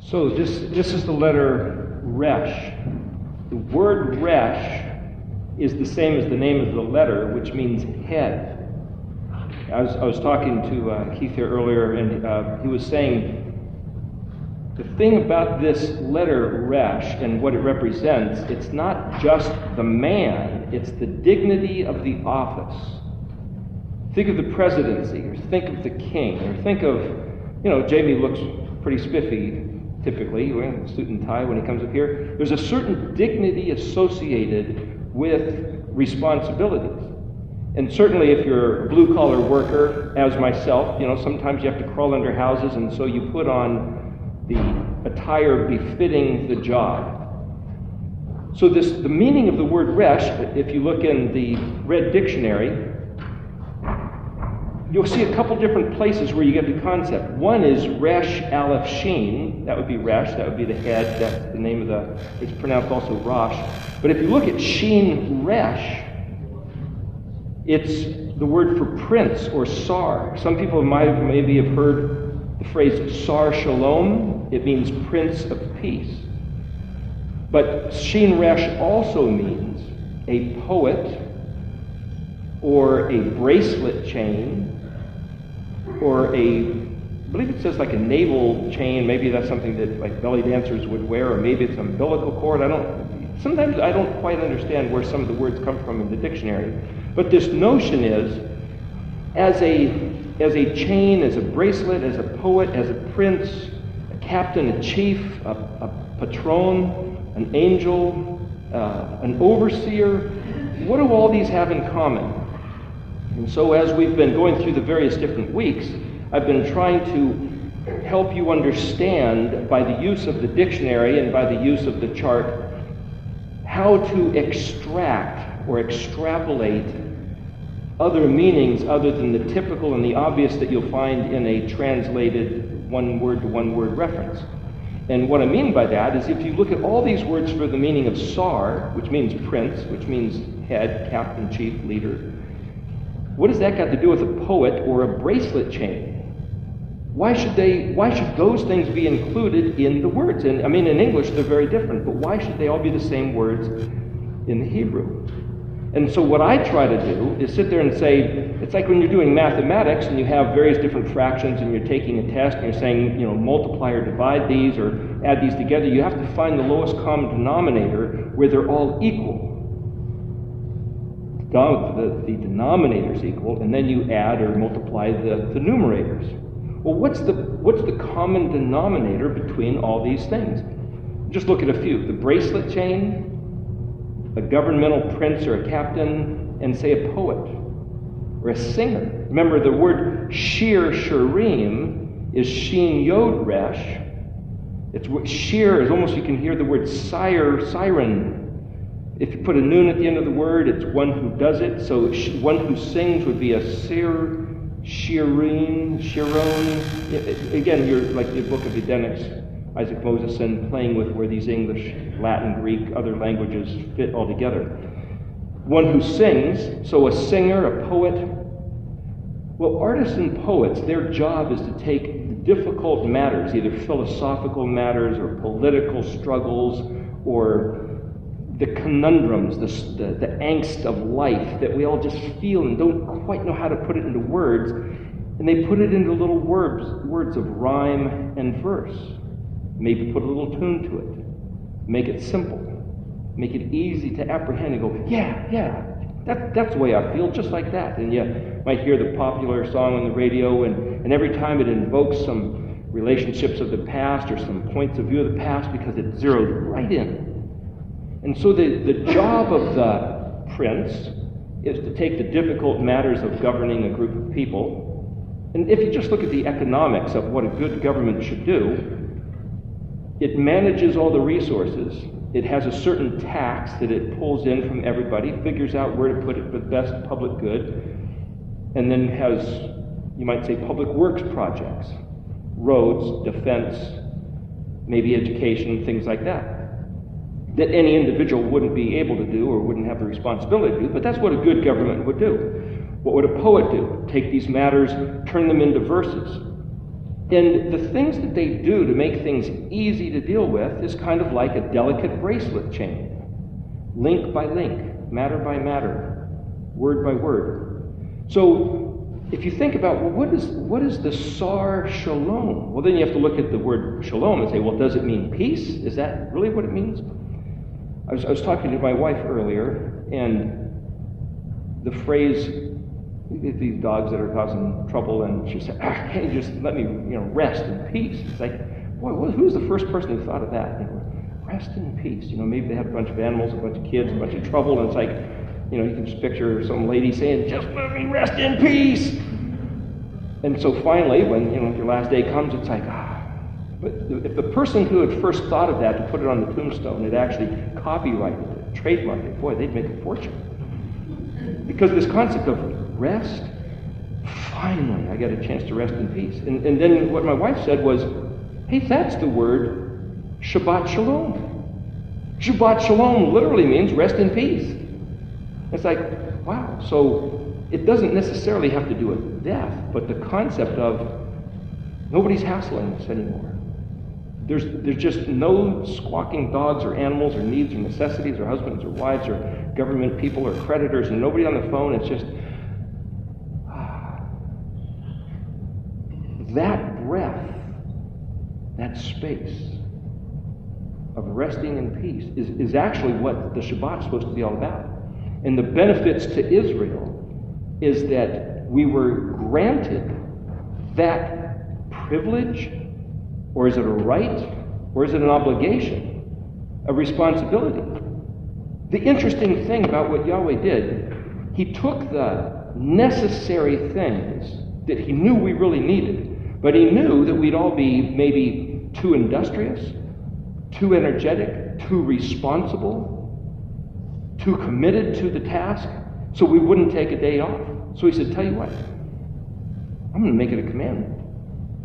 So this is the letter Resh. The word Resh is the same as the name of the letter, which means head. I was talking to Keith here earlier, and he was saying the thing about this letter Resh and what it represents, it's not just the man, it's the dignity of the office. Think of the presidency, or think of the king, or think of, Jamie looks pretty spiffy typically, wearing a suit and tie when he comes up here. There's a certain dignity associated with responsibilities. And certainly if you're a blue-collar worker, as myself, sometimes you have to crawl under houses, and so you put on the attire befitting the job. So the meaning of the word Resh, if you look in the Red Dictionary, you'll see a couple different places where you get the concept. One is Resh Aleph Shin, that would be Resh, that would be the head, that's the name of it's pronounced also Rosh. But if you look at Shin Resh, it's the word for prince or Sar. Some people maybe have heard the phrase Sar Shalom. It means prince of peace. But Shin Resh also means a poet or a bracelet chain or I believe it says like a navel chain. Maybe that's something that like belly dancers would wear, or maybe it's umbilical cord. Sometimes I don't quite understand where some of the words come from in the dictionary. But this notion is, as a chain, as a bracelet, as a poet, as a prince, a captain, a chief, a patron, an angel, an overseer, what do all these have in common? And so as we've been going through the various different weeks, I've been trying to help you understand by the use of the dictionary and by the use of the chart how to extract or extrapolate other meanings other than the typical and the obvious that you'll find in a translated one-word-to-one-word reference. And what I mean by that is if you look at all these words for the meaning of Sar, which means prince, which means head, captain, chief, leader, what has that got to do with a poet or a bracelet chain? Why should those things be included in the words? And I mean, in English they're very different, but why should they all be the same words in the Hebrew? And so what I try to do is sit there and say, it's like when you're doing mathematics and you have various different fractions and you're taking a test and you're saying, multiply or divide these or add these together. You have to find the lowest common denominator where they're all equal. The denominator's equal, and then you add or multiply the numerators. Well, what's the common denominator between all these things? Just look at a few. The bracelet chain, a governmental prince or a captain, and say a poet or a singer. Remember, the word shir shirim is shin yod resh. It's shir is almost, you can hear the word siren. If you put a noon at the end of the word, it's one who does it. So one who sings would be a sir, shirin, shiron. Again, you're like the book of Edenics, Isaac Moseson, playing with where these English, Latin, Greek, other languages fit all together. One who sings, so a singer, a poet. Well, artists and poets, their job is to take difficult matters, either philosophical matters or political struggles or the conundrums, the angst of life that we all just feel and don't quite know how to put it into words, and they put it into little words of rhyme and verse. Maybe put a little tune to it. Make it simple. Make it easy to apprehend and go, yeah, that's the way I feel, just like that. And you might hear the popular song on the radio, and every time it invokes some relationships of the past or some points of view of the past because it zeroes right in. And so the job of the prince is to take the difficult matters of governing a group of people. And if you just look at the economics of what a good government should do, it manages all the resources. It has a certain tax that it pulls in from everybody, figures out where to put it for the best public good, and then has, you might say, public works projects, roads, defense, maybe education, things like that any individual wouldn't be able to do or wouldn't have the responsibility to do, but that's what a good government would do. What would a poet do? Take these matters, turn them into verses. And the things that they do to make things easy to deal with is kind of like a delicate bracelet chain. Link by link, matter by matter, word by word. So if you think about, well, what is the Sar Shalom? Well, then you have to look at the word shalom and say, well, does it mean peace? Is that really what it means? I was talking to my wife earlier, and the phrase, these dogs that are causing trouble, and she said, can't you just let me rest in peace? It's like, boy, who's the first person who thought of that? Rest in peace. Maybe they have a bunch of animals, a bunch of kids, a bunch of trouble, and it's like, you can just picture some lady saying, just let me rest in peace. And so finally, when your last day comes, it's like, But if the person who had first thought of that to put it on the tombstone had actually copyrighted it, trademarked it, boy, they'd make a fortune. Because this concept of rest, finally, I got a chance to rest in peace. And then what my wife said was, hey, that's the word Shabbat Shalom. Shabbat Shalom literally means rest in peace. It's like, wow. So it doesn't necessarily have to do with death, but the concept of nobody's hassling us anymore. There's just no squawking dogs or animals or needs or necessities or husbands or wives or government people or creditors and nobody on the phone. It's just that breath, that space of resting in peace is actually what the Shabbat's supposed to be all about. And the benefits to Israel is that we were granted that privilege, or is it a right, or is it an obligation, a responsibility? The interesting thing about what Yahweh did, he took the necessary things that he knew we really needed, but he knew that we'd all be maybe too industrious, too energetic, too responsible, too committed to the task, so we wouldn't take a day off. So he said, tell you what, I'm going to make it a commandment.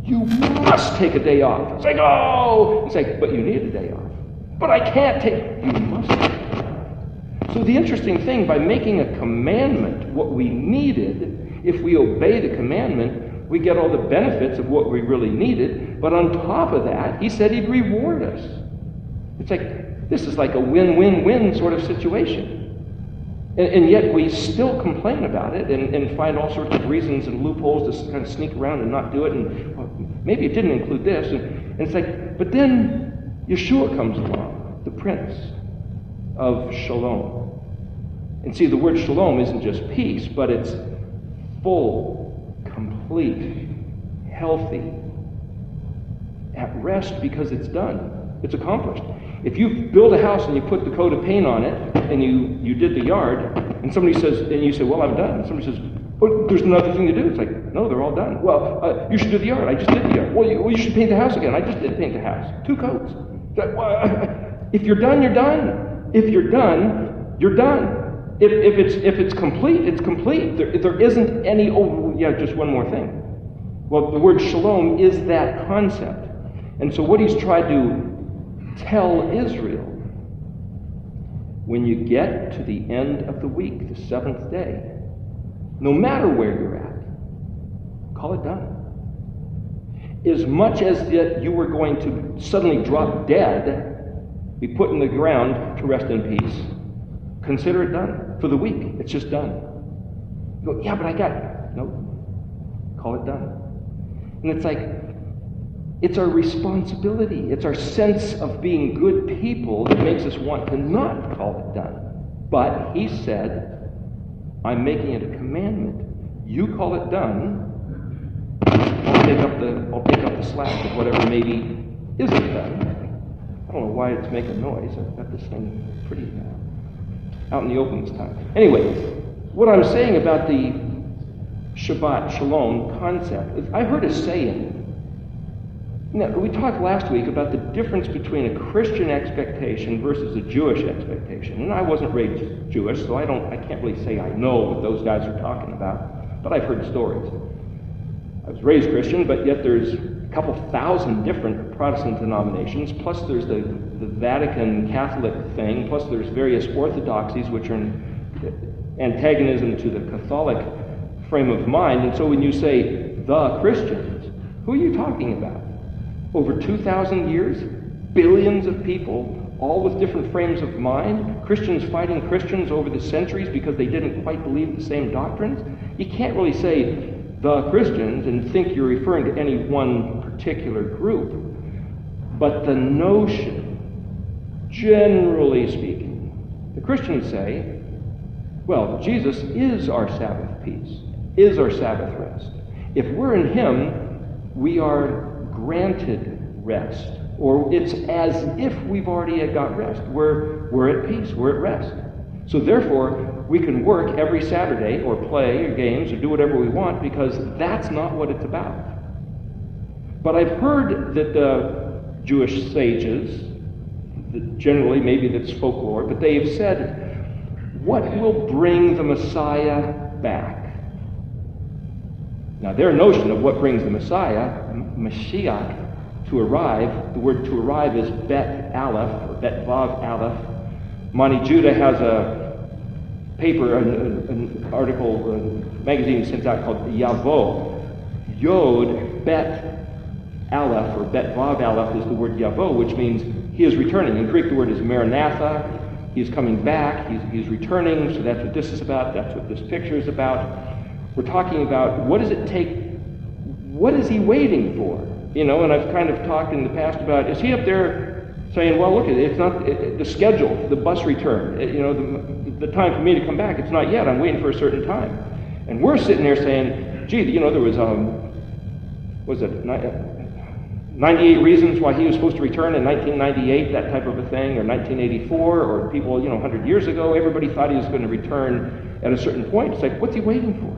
You must take a day off. It's like, oh! It's like, but you need a day off. But I can't take, you must take a day off. So the interesting thing, by making a commandment what we needed, if we obey the commandment, we get all the benefits of what we really needed, but on top of that, he said he'd reward us. It's like, this is like a win-win-win sort of situation. And yet we still complain about it and find all sorts of reasons and loopholes to kind of sneak around and not do it. And well, maybe it didn't include this. And it's like, but then Yeshua comes along, the Prince of Shalom. And see, the word shalom isn't just peace, but it's full, complete, healthy, at rest because it's done. It's accomplished. If you build a house and you put the coat of paint on it and you did the yard, and somebody says, and you say, well, I'm done. And somebody says, oh, there's another thing to do. It's like, no, they're all done. Well, you should do the yard. I just did the yard. Well, you should paint the house again. I just did paint the house. 2 coats. If you're done, you're done. If you're done, you're done. If it's complete, it's complete. There isn't any, oh, yeah, just one more thing. Well, the word shalom is that concept. And so what he's tried to tell Israel, when you get to the end of the week, the 7th day, no matter where you're at, call it done. As much as that you were going to suddenly drop dead, be put in the ground to rest in peace, consider it done. For the week, it's just done. You go, yeah, but I got it. No, call it done. And it's like, it's our responsibility. It's our sense of being good people that makes us want to not call it done. But he said, I'm making it a commandment. You call it done, I'll pick up the slack of whatever maybe isn't done. I don't know why it's making noise. I've got this thing pretty out in the open this time. Anyway, what I'm saying about the Shabbat Shalom concept is, I heard a saying. Now, we talked last week about the difference between a Christian expectation versus a Jewish expectation. And I wasn't raised Jewish, so I can't really say I know what those guys are talking about, but I've heard stories. I was raised Christian, but yet there's a couple thousand different Protestant denominations, plus there's the Vatican Catholic thing, plus there's various orthodoxies which are in antagonism to the Catholic frame of mind. And so when you say the Christians, Who are you talking about? Over 2,000 years? Billions of people, all with different frames of mind? Christians fighting Christians over the centuries because they didn't quite believe the same doctrines? You can't really say the Christians and think you're referring to any one particular group. But the notion, generally speaking, the Christians say, well, Jesus is our Sabbath peace, is our Sabbath rest. If we're in Him, we are granted rest. Or it's as if we've already got rest. We're at peace, we're at rest. So therefore, we can work every Saturday or play or games or do whatever we want because that's not what it's about. But I've heard that the Jewish sages, generally maybe that's folklore, but they have said, what will bring the Messiah back? Now their notion of what brings the Messiah, Mashiach, to arrive, the word to arrive is Bet Aleph, or Bet Vav Aleph. Mani Judah has a paper, an article, a magazine sent out called Yavo. Yod, Bet Aleph, or Bet Vav Aleph is the word Yavo, which means He is returning. In Greek the word is Maranatha. He's coming back, he's returning, so that's what this is about, that's what this picture is about. We're talking about what does it take, what is He waiting for? You know, and I've kind of talked in the past about, is He up there saying, well, look, it's not the schedule, the bus return, the time for me to come back, it's not yet, I'm waiting for a certain time. And we're sitting there saying, gee, you know, there was, 98 reasons why He was supposed to return in 1998, that type of a thing, or 1984, or people, 100 years ago, everybody thought He was going to return at a certain point. It's like, what's He waiting for?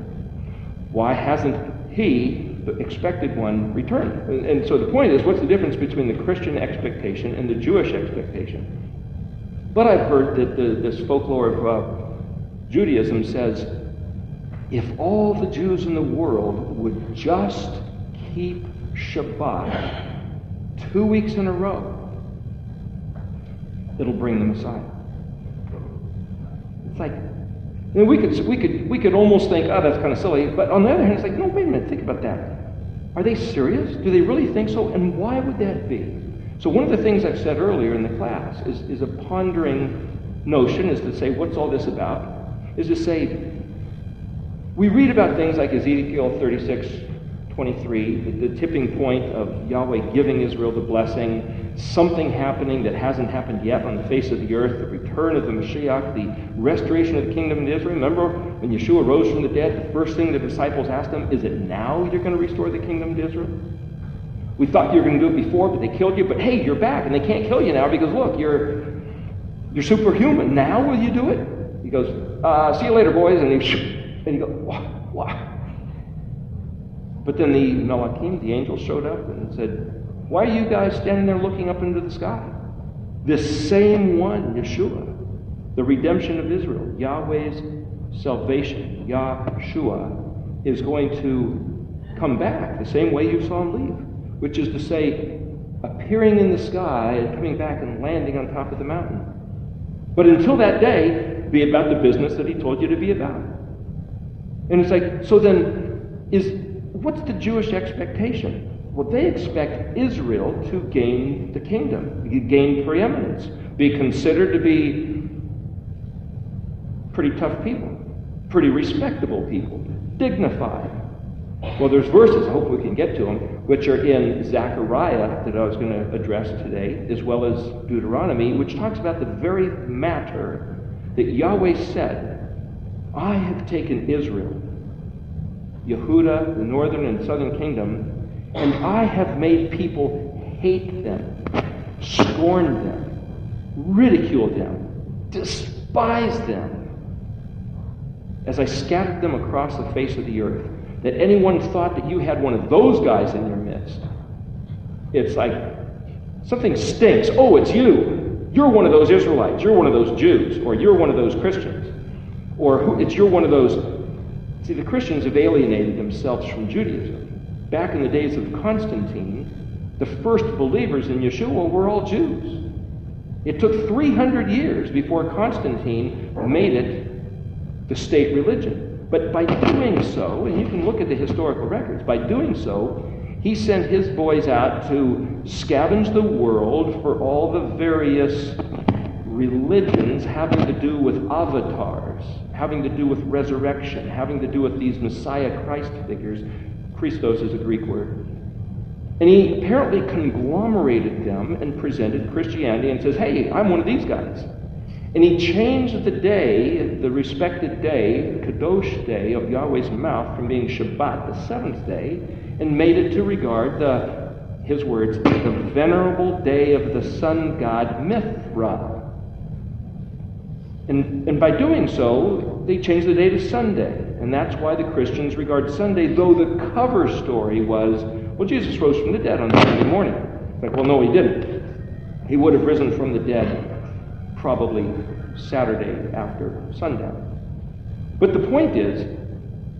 Why hasn't He, the expected one, returned? And so the point is, what's the difference between the Christian expectation and the Jewish expectation? But I've heard that this folklore of Judaism says, if all the Jews in the world would just keep Shabbat 2 weeks in a row, it'll bring the Messiah. It's like, we could almost think, oh, that's kind of silly, but on the other hand, it's like, no, wait a minute, think about that. Are they serious? Do they really think so? And why would that be? So one of the things I've said earlier in the class is a pondering notion, is to say, what's all this about? Is to say, we read about things like Ezekiel 36:23, the tipping point of Yahweh giving Israel the blessing, something happening that hasn't happened yet on the face of the earth, the return of the Mashiach, the restoration of the kingdom of Israel. Remember when Yeshua rose from the dead, the first thing the disciples asked Him, is it now you're going to restore the kingdom to Israel? We thought you were going to do it before, but they killed you. But hey, you're back, and they can't kill you now because look, you're superhuman. Now will you do it? He goes, see you later, boys. And you go, what? But then the Malachim, the angels, showed up and said, why are you guys standing there looking up into the sky? This same one, Yeshua, the redemption of Israel, Yahweh's salvation, Yahshua, is going to come back the same way you saw Him leave, which is to say, appearing in the sky and coming back and landing on top of the mountain. But until that day, be about the business that He told you to be about. And it's like, so then, what's the Jewish expectation? Well, they expect Israel to gain the kingdom, gain preeminence, be considered to be pretty tough people, pretty respectable people, dignified. Well, there's verses, I hope we can get to them, which are in Zechariah that I was going to address today, as well as Deuteronomy, which talks about the very matter that Yahweh said, I have taken Israel, Yehuda, the northern and southern kingdom, and I have made people hate them, scorn them, ridicule them, despise them, as I scattered them across the face of the earth. That anyone thought that you had one of those guys in your midst, it's like something stinks. Oh, it's you. You're one of those Israelites. You're one of those Jews. Or you're one of those Christians. Or you're one of those. See, the Christians have alienated themselves from Judaism. Back in the days of Constantine, the first believers in Yeshua were all Jews. It took 300 years before Constantine made it the state religion. But by doing so, and you can look at the historical records, by doing so, He sent his boys out to scavenge the world for all the various religions having to do with avatars, having to do with resurrection, having to do with these Messiah Christ figures. Christos is a Greek word. And he apparently conglomerated them and presented Christianity and says, hey, I'm one of these guys. And he changed the day, the respected day, the Kadosh day of Yahweh's mouth from being Shabbat, the seventh day, and made it to regard his words, the venerable day of the sun god Mithra. And by doing so, they changed the day to Sunday. And that's why the Christians regard Sunday, though the cover story was, well, Jesus rose from the dead on Sunday morning. It's like, well, no, he didn't. He would have risen from the dead probably Saturday after sundown. But the point is,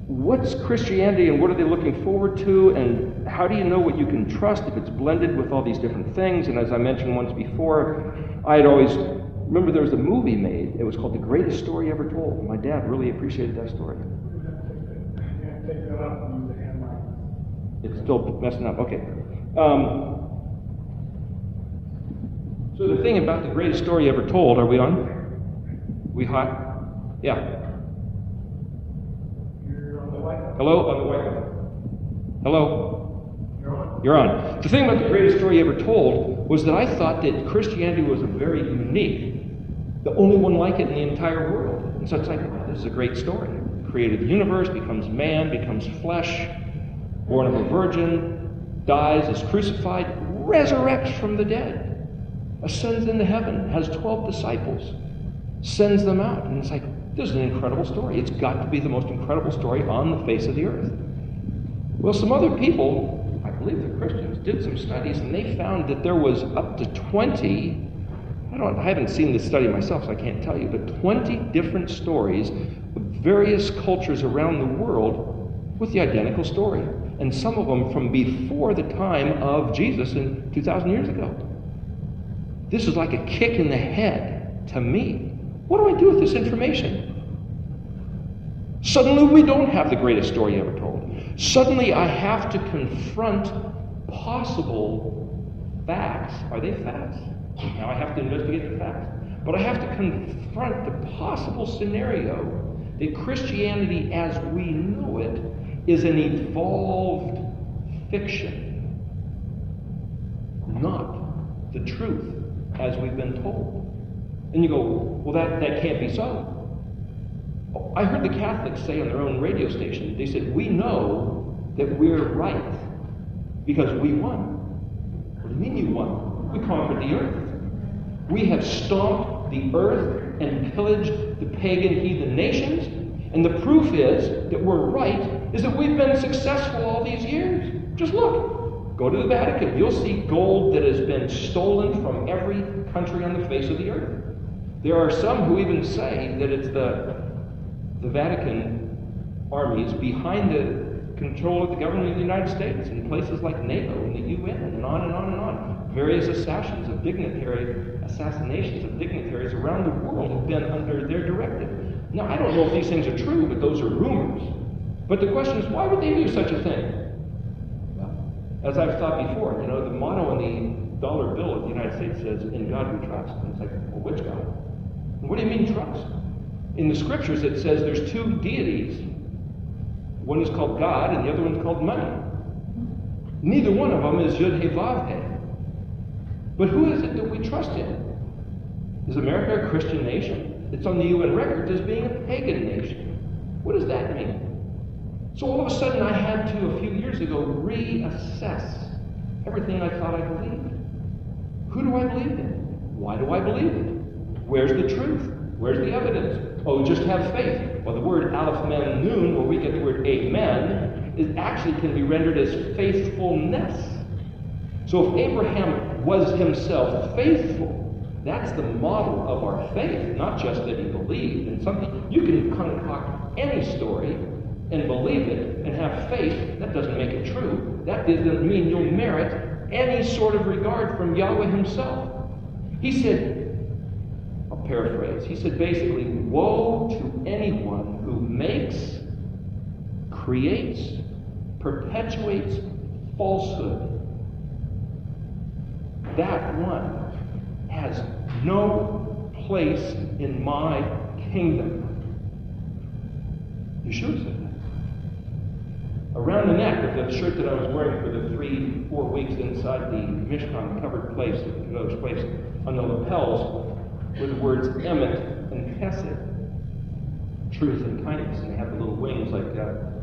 what's Christianity and what are they looking forward to, and how do you know what you can trust if it's blended with all these different things? And as I mentioned once before, I had always, remember there was a movie made, it was called The Greatest Story Ever Told. My dad really appreciated that story. It's still messing up, okay. So the thing about The Greatest Story Ever Told, are we on? We hot? Yeah. You're on the white. Hello? On the white. Hello? You're on. The thing about The Greatest Story Ever Told was that I thought that Christianity was a very unique, the only one like it in the entire world. And so it's like, wow, this is a great story. Created the universe, becomes man, becomes flesh, born of a virgin, dies, is crucified, resurrects from the dead, ascends into heaven, has 12 disciples, sends them out. And it's like, this is an incredible story. It's got to be the most incredible story on the face of the earth. Well, some other people, I believe the Christians, did some studies, and they found that there was up to 20, I haven't seen this study myself, so I can't tell you, but 20 different stories of various cultures around the world with the identical story. And some of them from before the time of Jesus in 2,000 years ago. This is like a kick in the head to me. What do I do with this information? Suddenly we don't have the greatest story ever told. Suddenly I have to confront possible facts. Are they facts? Now I have to investigate the facts. But I have to confront the possible scenario that Christianity as we know it is an evolved fiction, not the truth as we've been told. And you go, well, that can't be so. I heard the Catholics say on their own radio station, they said, we know that we're right because we won. What do you mean you won? We conquered the earth. We have stomped the earth and pillaged the pagan heathen nations. And the proof is that we're right is that we've been successful all these years. Just look. Go to the Vatican. You'll see gold that has been stolen from every country on the face of the earth. There are some who even say that it's the Vatican armies behind the control of the government of the United States in places like NATO and the UN and on and on and on. Various assassinations of dignitaries around the world have been under their directive. Now, I don't know if these things are true, but those are rumors. But the question is, why would they do such a thing? Well, as I've thought before, the motto on the dollar bill of the United States says, in God we trust. And it's like, well, which God? And what do you mean trust? In the scriptures it says there's two deities. One is called God and the other one's called money. Neither one of them is Yud He Vav He. But who is it that we trust in? Is America a Christian nation? It's on the UN records as being a pagan nation. What does that mean? So all of a sudden I had to, a few years ago, reassess everything I thought I believed. Who do I believe in? Why do I believe it? Where's the truth? Where's the evidence? Oh, just have faith. Well, the word Aleph Mem Nun, where we get the word amen, is actually can be rendered as faithfulness. So if Abraham was himself faithful, that's the model of our faith, not just that he believed in something. You can concoct any story and believe it and have faith. That doesn't make it true. That doesn't mean you'll merit any sort of regard from Yahweh himself. He said, I'll paraphrase, he said basically, woe to anyone who makes, creates, perpetuates falsehood. That one has no place in my kingdom. Yeshua said that. Around the neck of the shirt that I was wearing for the 3-4 weeks inside the Mishkan, the covered place, the Kadosh place, on the lapels were the words Emet and Chesed, truth and kindness. And they have the little wings, like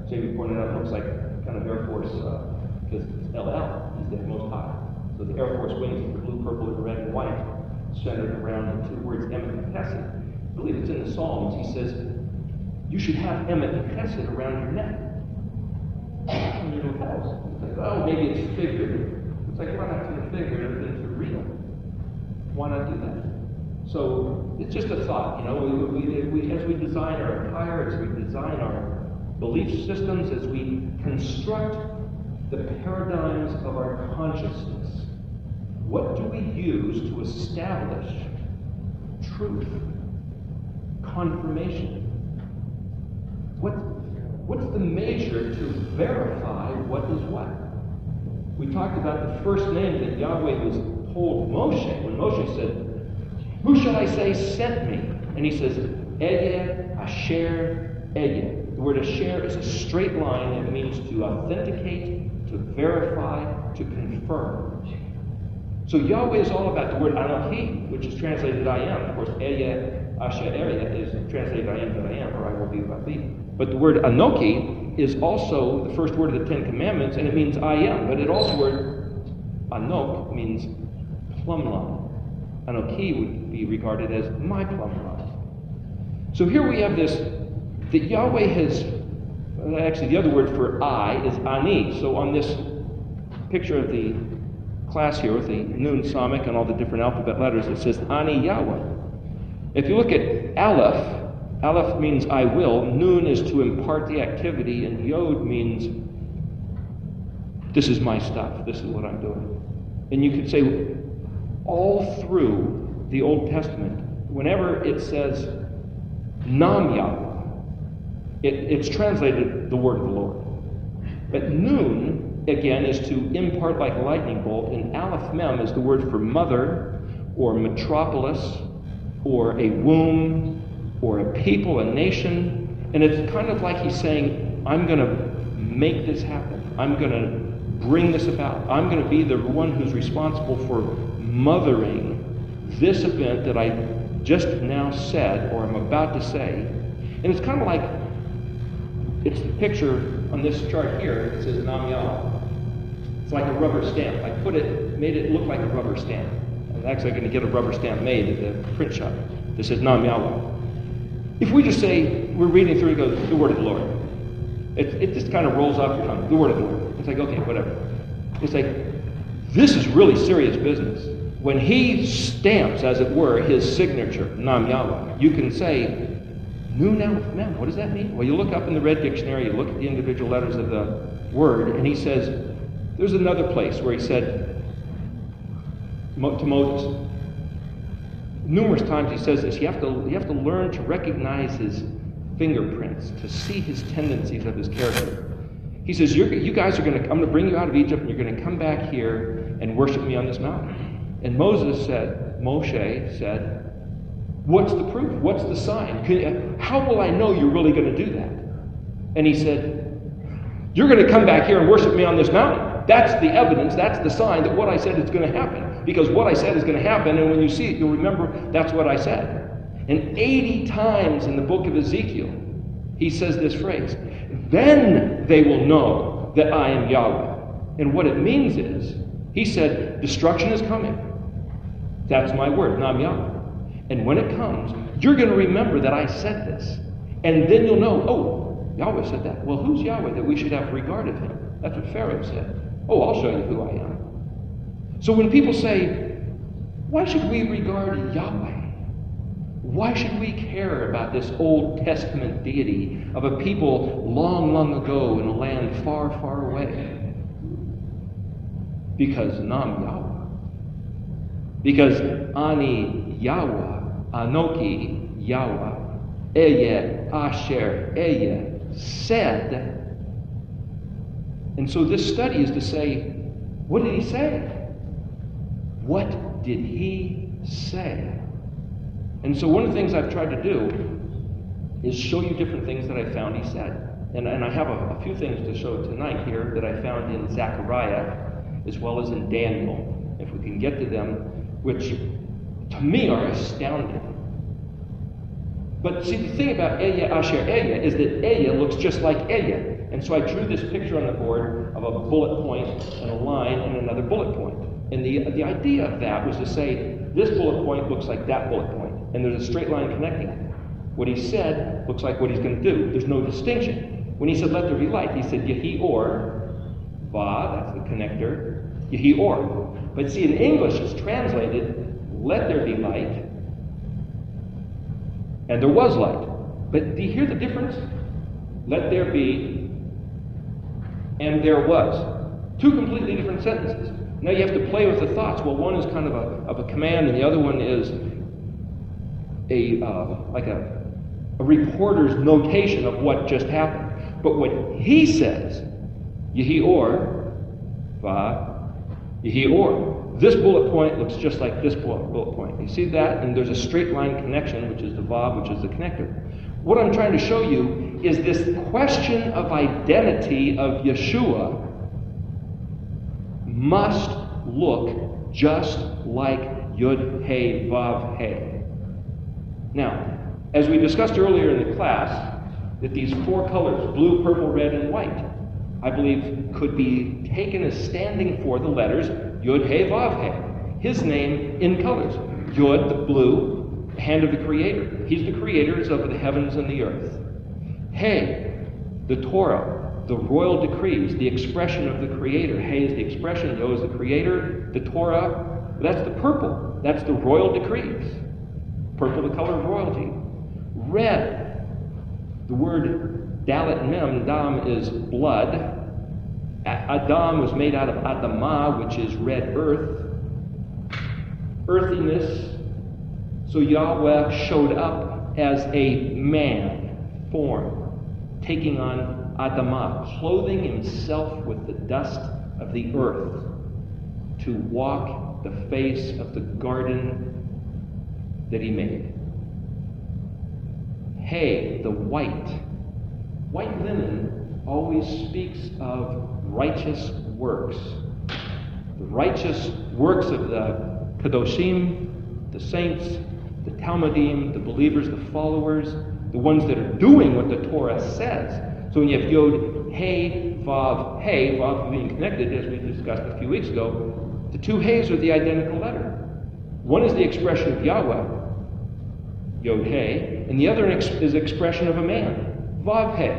J.B. pointed out, it looks like kind of Air Force, because it's LL, he's the most high. So the Air Force wings are blue, purple, and red and white, centered around the two words Emet and Chesed. I believe it's in the Psalms. He says, you should have Emet and Chesed around your neck. In your lapels. It's like, oh, maybe it's figurative. It's like, why not do the figurative than to real? Why not do that? So it's just a thought, you know. As we design our attire, as we design our belief systems, as we construct the paradigms of our consciousness, what do we use to establish truth, confirmation? What's the measure to verify what is what? We talked about the first name that Yahweh was told Moshe, when Moshe said, who shall I say sent me? And he says, Ehyeh, Asher, Ehyeh. The word Asher is a straight line. It means to authenticate, to verify, to confirm. So Yahweh is all about the word Anochi, which is translated I am. Of course, Ehyeh, Asher, Ehyeh is translated I am that I am, or I will be about thee. But the word Anochi is also the first word of the Ten Commandments, and it means I am. But it also word Anok means plumb line. Anochi would be regarded as my plumb line. So here we have this, that Yahweh has, actually the other word for I is Ani. So on this picture of the class here with the Nun Samic and all the different alphabet letters, it says Ani Yahweh. If you look at Aleph, Aleph means I will, Nun is to impart the activity, and Yod means this is my stuff, this is what I'm doing. And you could say all through the Old Testament, whenever it says Nam Yahweh, it's translated the word of the Lord. But Nun, again, is to impart like a lightning bolt, and Aleph Mem is the word for mother, or metropolis, or a womb, or a people, a nation. And it's kind of like he's saying, I'm going to make this happen. I'm going to bring this about. I'm going to be the one who's responsible for mothering this event that I just now said, or I'm about to say. And it's kind of like, it's the picture on this chart here. It says Nam Yahweh. It's like a rubber stamp. I made it look like a rubber stamp. I'm actually going to get a rubber stamp made at the print shop that says Nam Yahweh. If we just say, we're reading through, it goes, the word of the Lord. It just kind of rolls off your tongue, the word of the Lord. It's like, okay, whatever. It's like, this is really serious business. When he stamps, as it were, his signature, Nam Yahweh, you can say, Nun Aleph Mem. What does that mean? Well, you look up in the Red Dictionary, you look at the individual letters of the word, and he says, there's another place where he said to Moses, numerous times he says this, you have to learn to recognize his fingerprints, to see his tendencies of his character. He says, you guys are I'm going to bring you out of Egypt, and you're going to come back here and worship me on this mountain. And Moshe said, what's the proof? What's the sign? How will I know you're really going to do that? And he said, you're going to come back here and worship me on this mountain. That's the evidence, that's the sign that what I said is going to happen. Because what I said is going to happen, and when you see it, you'll remember that's what I said. And 80 times in the book of Ezekiel, he says this phrase, then they will know that I am Yahweh. And what it means is, he said, destruction is coming. That's my word, Nam Yahweh. And when it comes, you're going to remember that I said this. And then you'll know, oh, Yahweh said that. Well, who's Yahweh that we should have regard of him? That's what Pharaoh said. Oh, I'll show you who I am. So when people say, why should we regard Yahweh? Why should we care about this Old Testament deity of a people long, long ago in a land far, far away? Because Nam Yahweh. Because Ani Yahweh, Anoki Yahweh, Ehyeh, Asher, Ehyeh, said, And so this study is to say, what did he say? What did he say? And so one of the things I've tried to do is show you different things that I found he said. And I have a few things to show tonight here that I found in Zechariah as well as in Daniel, if we can get to them, which to me are astounding. But see, the thing about Eya Asher Eya is that Eya looks just like Eya. And so I drew this picture on the board of a bullet point and a line and another bullet point. And the idea of that was to say, this bullet point looks like that bullet point, and there's a straight line connecting it. What he said looks like what he's going to do. There's no distinction. When he said, let there be light, he said, Yehi or, Va, that's the connector, Yehi or. But see, in English, it's translated, let there be light, and there was light. But do you hear the difference? Let there be, and there was. Two completely different sentences. Now you have to play with the thoughts. Well, one is kind of a command, and the other one is like a reporter's notation of what just happened. But what he says, Yehi or, Va, Yehi or. This bullet point looks just like this bullet point. You see that? And there's a straight line connection, which is the Vav, which is the connector. What I'm trying to show you is this question of identity of Yeshua must look just like Yud He Vav He. Now, as we discussed earlier in the class, that these four colors, blue, purple, red, and white, I believe could be taken as standing for the letters Yud He Vav He. His name in colors. Yud, the blue, hand of the Creator. He's the creators of the heavens and the earth. He, the Torah, the royal decrees, the expression of the Creator. He is the expression, Yod is the Creator, the Torah, that's the purple. That's the royal decrees. Purple, the color of royalty. Red, the word Dalet Mem, Dam, is blood. Adam was made out of Adamah, which is red earth. Earthiness. So Yahweh showed up as a man form, taking on Adamah, clothing himself with the dust of the earth to walk the face of the garden that he made. Hey, the white. White linen always speaks of righteous works. The righteous works of the Kadoshim, the saints, the Talmudim, the believers, the followers, the ones that are doing what the Torah says. So when you have Yod, He, Vav, He, Vav being connected, as we discussed a few weeks ago, the two He's are the identical letter. One is the expression of Yahweh, Yod He, and the other is the expression of a man, Vav He.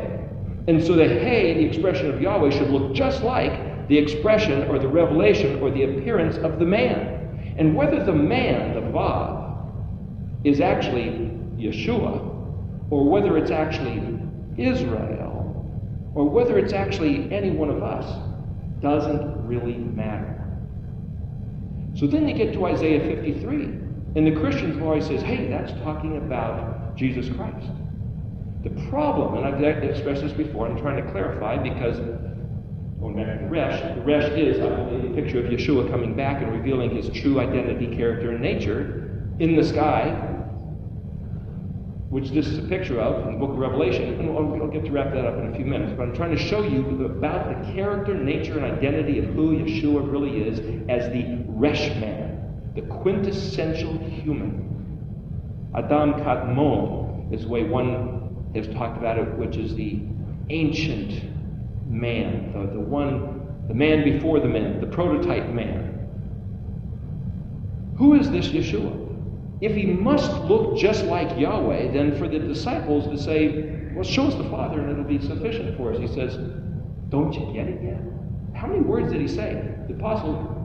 And so the He, the expression of Yahweh, should look just like the expression or the revelation or the appearance of the man. And whether the man, the Vav, is actually Yeshua, or whether it's actually Israel, or whether it's actually any one of us, doesn't really matter. So then you get to Isaiah 53, and the Christian's voice says, hey, that's talking about Jesus Christ. The problem, and I've expressed this before, I'm trying to clarify because, going back to the Resh is, I believe, a picture of Yeshua coming back and revealing his true identity, character, and nature in the sky, which this is a picture of in the book of Revelation, and I'll get to wrap that up in a few minutes, but I'm trying to show you about the character, nature, and identity of who Yeshua really is as the Resh man, the quintessential human. Adam Kadmon is the way one has talked about it, which is the ancient man, the man before the man, the prototype man. Who is this Yeshua? If he must look just like Yahweh, then for the disciples to say, well, show us the Father and it'll be sufficient for us. He says, don't you get it yet? How many words did he say? The Apostle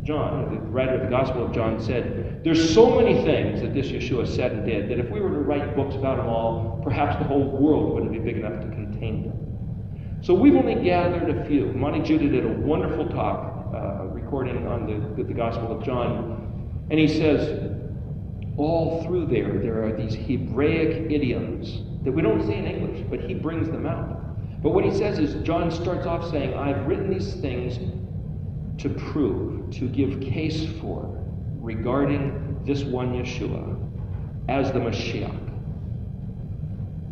John, the writer of the Gospel of John, said, there's so many things that this Yeshua said and did that if we were to write books about them all, perhaps the whole world wouldn't be big enough to contain them. So we've only gathered a few. Monty Judah did a wonderful talk, recording on the Gospel of John, and he says, all through there are these Hebraic idioms that we don't see in English, but he brings them out. But what he says is, John starts off saying, I've written these things to prove, to give case for, regarding this one Yeshua as the Mashiach.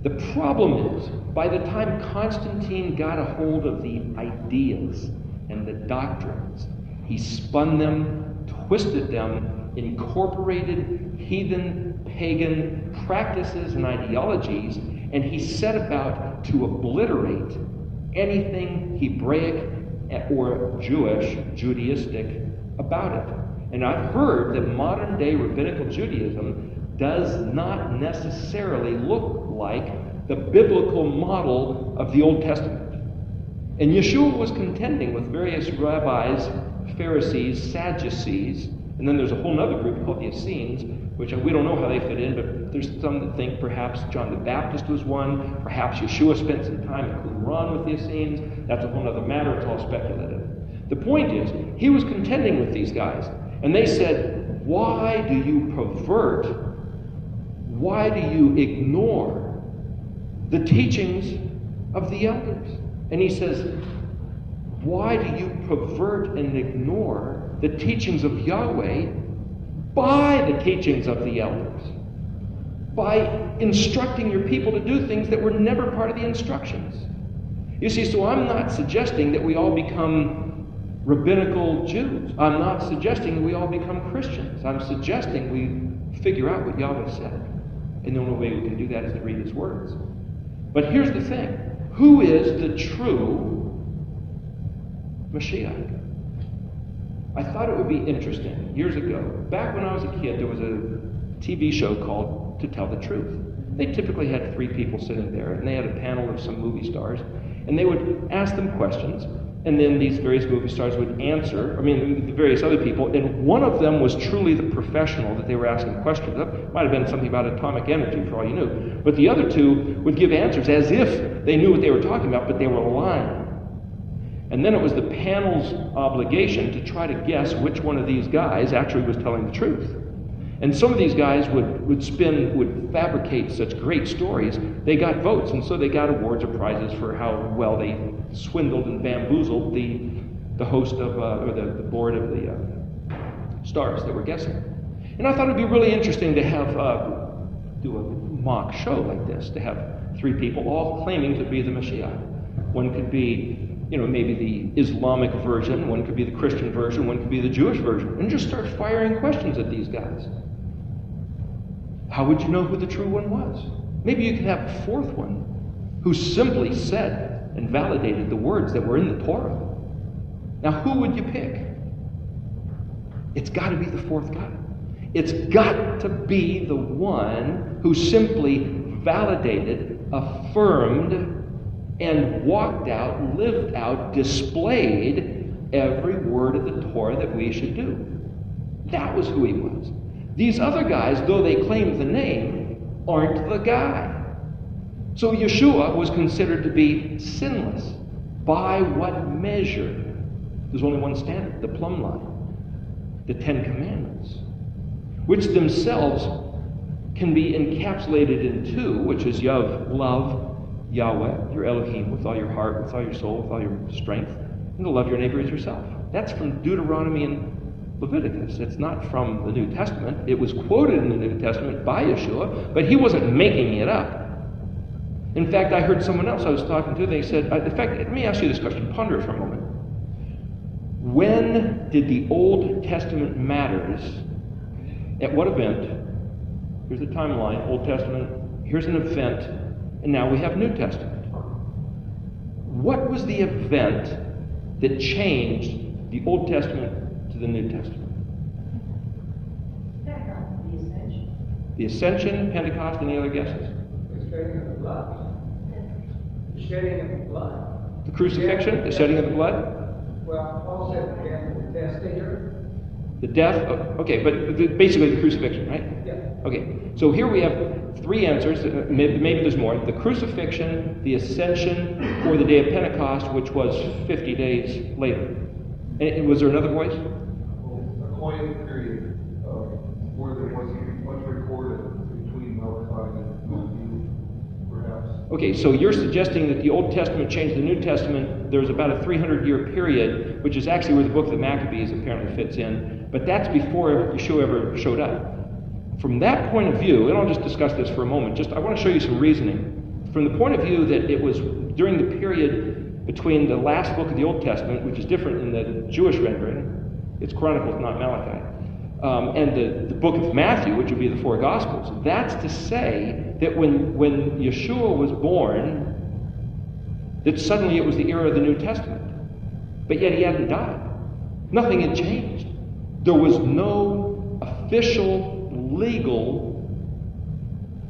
The problem is, by the time Constantine got a hold of the ideas and the doctrines, he spun them, twisted them, incorporated heathen, pagan practices and ideologies, and he set about to obliterate anything Hebraic or Jewish, Judaistic about it. And I've heard that modern day rabbinical Judaism does not necessarily look like the biblical model of the Old Testament. And Yeshua was contending with various rabbis, Pharisees, Sadducees, and then there's a whole other group called the Essenes, which we don't know how they fit in, but there's some that think perhaps John the Baptist was one, perhaps Yeshua spent some time at Qumran with the Essenes. That's a whole other matter, it's all speculative. The point is, he was contending with these guys, and they said, why do you pervert, why do you ignore the teachings of the elders? And he says, why do you pervert and ignore the teachings of Yahweh by the teachings of the elders? By instructing your people to do things that were never part of the instructions. You see, so I'm not suggesting that we all become rabbinical Jews. I'm not suggesting that we all become Christians. I'm suggesting we figure out what Yahweh said. And the only way we can do that is to read his words. But here's the thing. Who is the true Mashiach? I thought it would be interesting. Years ago, back when I was a kid, there was a TV show called To Tell the Truth. They typically had 3 people sitting there, and they had a panel of some movie stars, and they would ask them questions, and then these various movie stars would answer, the various other people, and one of them was truly the professional that they were asking questions of. It might have been something about atomic energy, for all you knew. But the other 2 would give answers as if they knew what they were talking about, but they were lying. And then it was the panel's obligation to try to guess which one of these guys actually was telling the truth. And some of these guys would fabricate such great stories, they got votes, and so they got awards or prizes for how well they swindled and bamboozled the host of, or the board of the stars that were guessing. And I thought it'd be really interesting to have, do a mock show like this, to have 3 people all claiming to be the Mashiach. One could be, maybe the Islamic version, one could be the Christian version, one could be the Jewish version, and just start firing questions at these guys. How would you know who the true one was? Maybe you could have a 4th one who simply said and validated the words that were in the Torah. Now, who would you pick? It's got to be the 4th guy. It's got to be the one who simply validated, affirmed, and walked out, lived out, displayed every word of the Torah that we should do. That was who he was. These other guys, though they claimed the name, aren't the guy. So Yeshua was considered to be sinless. By what measure? There's only one standard, the plumb line, the 10 Commandments, which themselves can be encapsulated in 2, which is love Yahweh, your Elohim, with all your heart, with all your soul, with all your strength, and to love your neighbor as yourself. That's from Deuteronomy and Leviticus. It's not from the New Testament. It was quoted in the New Testament by Yeshua, but he wasn't making it up. In fact, I heard someone else I was talking to, they said, in fact, let me ask you this question, ponder it for a moment. When did the Old Testament matters, at what event? Here's the timeline, Old Testament, here's an event, and now we have New Testament. What was the event that changed the Old Testament to the New Testament? The Ascension, Pentecost, any other guesses? The shedding of the blood. The shedding of the blood. The crucifixion, the shedding of the blood? Well, Paul said the death of the testator. The death of, okay, but basically the crucifixion, right? Yeah. Okay, so here we have 3 answers, maybe there's more. The crucifixion, the ascension, or the day of Pentecost, which was 50 days later. And was there another voice? A quiet period where there wasn't much recorded between Malachi and Matthew, perhaps. Okay, so you're suggesting that the Old Testament changed the New Testament. There's about a 300-year period, which is actually where the book of the Maccabees apparently fits in, but that's before Yeshua ever showed up. From that point of view, and I'll just discuss this for a moment, I want to show you some reasoning. From the point of view that it was during the period between the last book of the Old Testament, which is different in the Jewish rendering, it's Chronicles, not Malachi, and the book of Matthew, which would be the four Gospels. That's to say that when Yeshua was born, that suddenly it was the era of the New Testament. But yet he hadn't died. Nothing had changed. There was no official, legal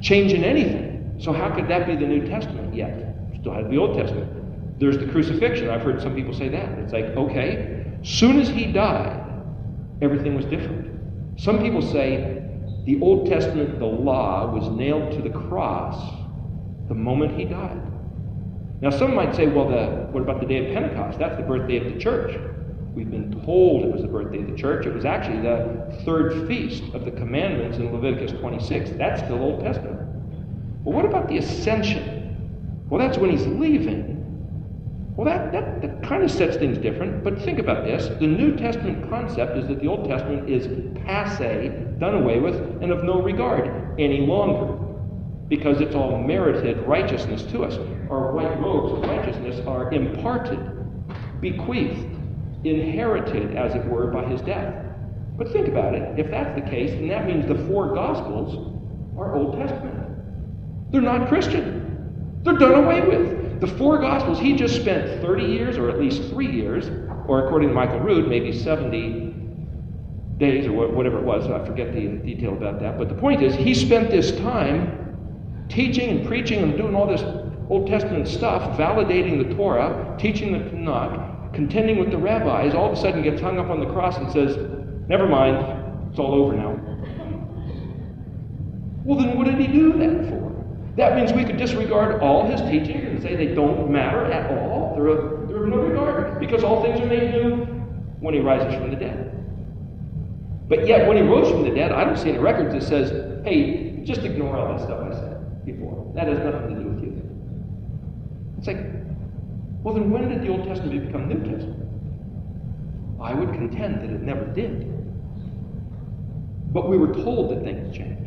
change in anything. So how could that be the New Testament yet? Still had the Old Testament. There's the crucifixion. I've heard some people say that. It's like, okay, soon as he died, everything was different. Some people say the Old Testament, the law, was nailed to the cross the moment he died. Now some might say, well, what about the day of Pentecost? That's the birthday of the church. We've been told it was the birthday of the church. It was actually the third feast of the commandments in Leviticus 26. That's still Old Testament. Well, what about the ascension? Well, that's when he's leaving. Well, that kind of sets things different. But think about this. The New Testament concept is that the Old Testament is passé, done away with, and of no regard any longer, because it's all merited righteousness to us. Our white robes of righteousness are imparted, bequeathed, inherited, as it were, by his death. But think about it. If that's the case, then that means the four Gospels are Old Testament. They're not Christian. They're done away with. The four Gospels, he just spent 30 years, or at least 3 years, or according to Michael Rood, maybe 70 days, or whatever it was. I forget the detail about that. But the point is, he spent this time teaching and preaching and doing all this Old Testament stuff, validating the Torah, teaching the Tanakh, contending with the rabbis, all of a sudden gets hung up on the cross and says, never mind, it's all over now. Well, then what did he do that for? That means we could disregard all his teachings and say they don't matter at all. They're of no regard, because all things are made new when he rises from the dead. But yet, when he rose from the dead, I don't see any records that says, hey, just ignore all that stuff I said before. That has nothing to do with you. It's like, well, then when did the Old Testament become New Testament? I would contend that it never did. But we were told that things changed.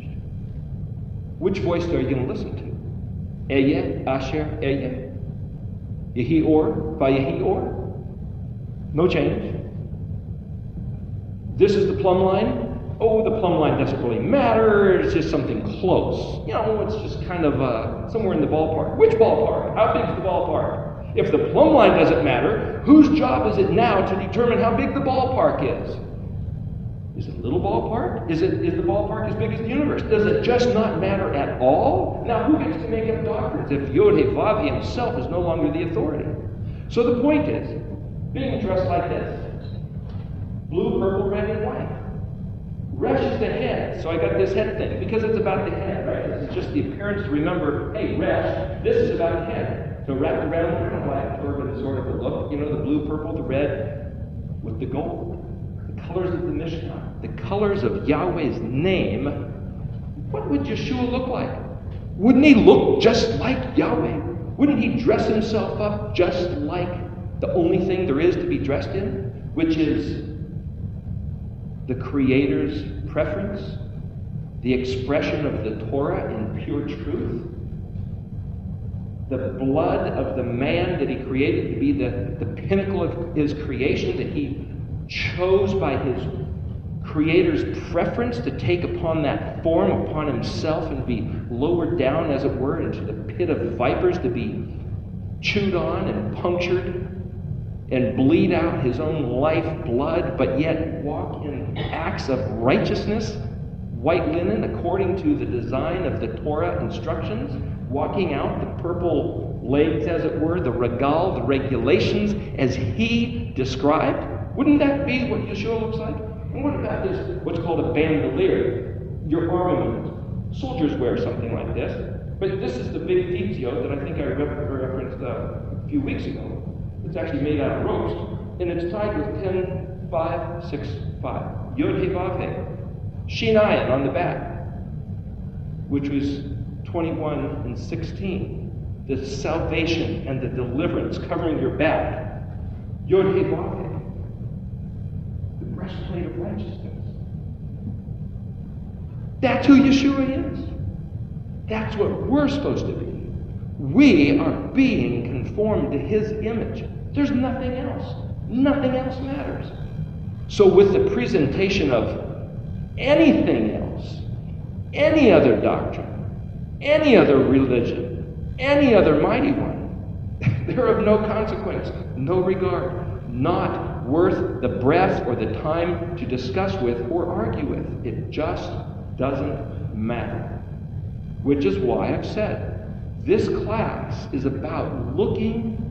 Which voice are you going to listen to? Ehyeh, Asher, Ehyeh. Yehi Or, Vayehi Or. No change. This is the plumb line. Oh, the plumb line doesn't really matter. It's just something close. You know, it's just kind of somewhere in the ballpark. Which ballpark? How big is the ballpark? If the plumb line doesn't matter, whose job is it now to determine how big the ballpark is? Is it a little ballpark? Is the ballpark as big as the universe? Does it just not matter at all? Now, who gets to make up doctrines if Yod-Heh-Vav himself is no longer the authority? So the point is, being dressed like this, blue, purple, red, and white. Resh is the head, so I got this head thing, because it's about the head, right? It's just the appearance to remember, hey, Resh, this is about the head. So wrapped around the kind of black turban is sort of a look, you know, the blue, purple, the red, with the gold. The colors of the Mishnah, the colors of Yahweh's name. What would Yeshua look like? Wouldn't he look just like Yahweh? Wouldn't he dress himself up just like the only thing there is to be dressed in, which is the Creator's preference, the expression of the Torah in pure truth, the blood of the man that he created to be the pinnacle of his creation, that he chose by his Creator's preference to take upon that form upon himself and be lowered down, as it were, into the pit of vipers, to be chewed on and punctured and bleed out his own life blood, but yet walk in acts of righteousness, white linen, according to the design of the Torah instructions, walking out the purple legs, as it were, the regal, the regulations, as he described. Wouldn't that be what Yeshua looks like? And what about this, what's called a bandolier, your armament? Soldiers wear something like this. But this is the big tizio that I think I referenced a few weeks ago. It's actually made out of ropes, and it's tied with 10, 5, 6, 5. Yod-Heh-Vav-Heh. Shinayin on the back, which was 21 and 16. the salvation and the deliverance covering your back. Yod-Heh-Vav-Heh, the breastplate of righteousness. That's who Yeshua is. That's what we're supposed to be. We are being conformed to his image. There's nothing else. Nothing else matters. So with the presentation of anything else, any other doctrine, any other religion, any other mighty one, they're of no consequence, no regard, not worth the breath or the time to discuss with or argue with. It just doesn't matter. Which is why I've said, this class is about looking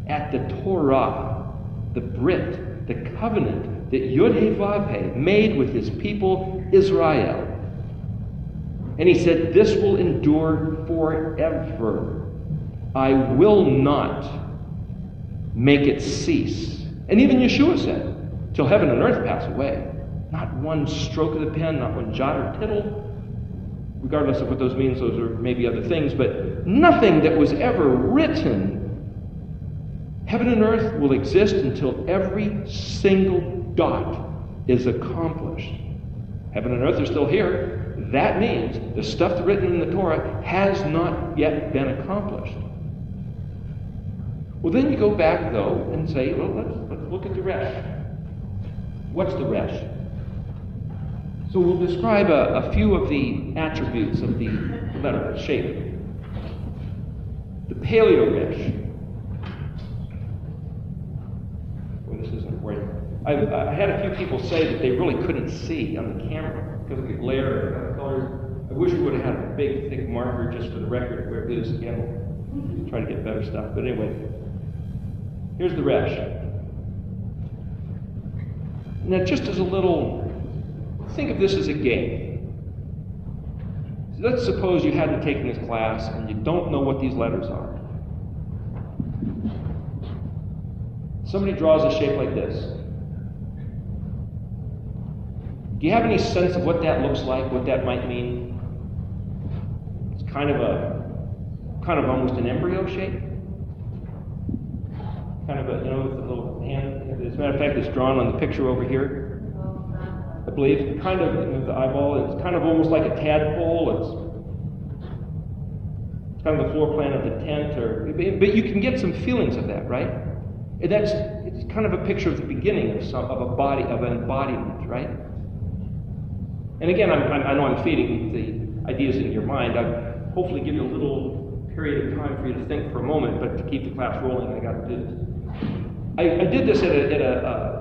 at the Torah, the Brit, the covenant that Yod-Heh-Vav-Heh made with his people Israel. And he said, this will endure forever. I will not make it cease. And even Yeshua said, till heaven and earth pass away. Not one stroke of the pen, not one jot or tittle. Regardless of what those means, those are maybe other things, but nothing that was ever written. Heaven and earth will exist until every single dot is accomplished. Heaven and earth are still here. That means the stuff written in the Torah has not yet been accomplished. Well, then you go back, though, and say, well, let's look at the Resh. What's the Resh? So we'll describe a few of the attributes of the letter, shape. The Paleo-Resh. Well, this isn't right. I had a few people say that they really couldn't see on the camera because of the glare of the colors. I wish we would have had a big, thick marker just for the record where it is. Again, we'll try to get better stuff. But anyway, here's the Resh. Now, just as a little... think of this as a game. So let's suppose you hadn't taken this class and you don't know what these letters are. Somebody draws a shape like this. Do you have any sense of what that looks like, what that might mean? It's kind of almost an embryo shape. Kind of a, with a little hand. As a matter of fact, it's drawn on the picture over here. I believe, kind of, the eyeball, it's kind of almost like a tadpole. It's kind of the floor plan of the tent, but you can get some feelings of that, right? And it's kind of a picture of the beginning of a body, of an embodiment, right? And again, I know I'm feeding the ideas in your mind. I'll hopefully give you a little period of time for you to think for a moment, but to keep the class rolling, I got to do this. I did this at a